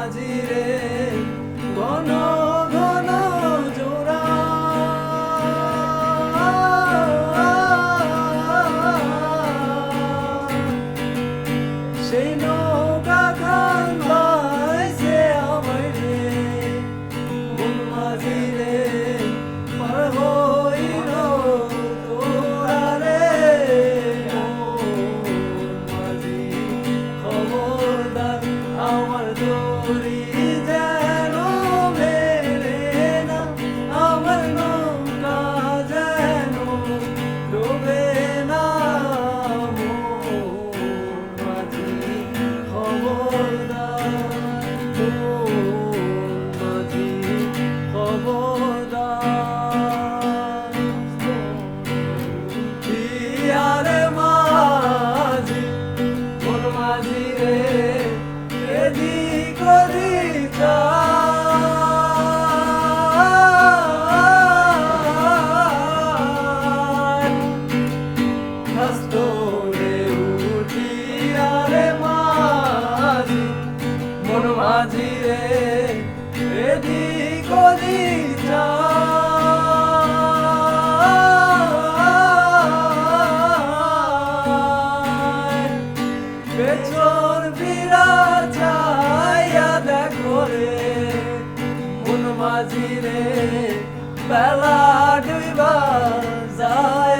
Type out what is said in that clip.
মাঝি রে ঘন ঘন জোড়া সেই নৌকা খান বাইছে আমায় রে মন মাঝি রে পার হইল তোরা রে মাঝি খবরদার আমার দড়ি যেন মেলে না আমার নৌকা যেন ডোবে না মাঝি খবরদার মাঝি খবরদার আরে মাঝি মন মাঝি রে এদিক ওদিক হাসতোরে উঠি আরে মাঝি মন মাঝি রে এদিক ওদিক পেছন ফিরা চাইয়া দেখো রে মন মাঝি রে বেলা ডুইবা যায়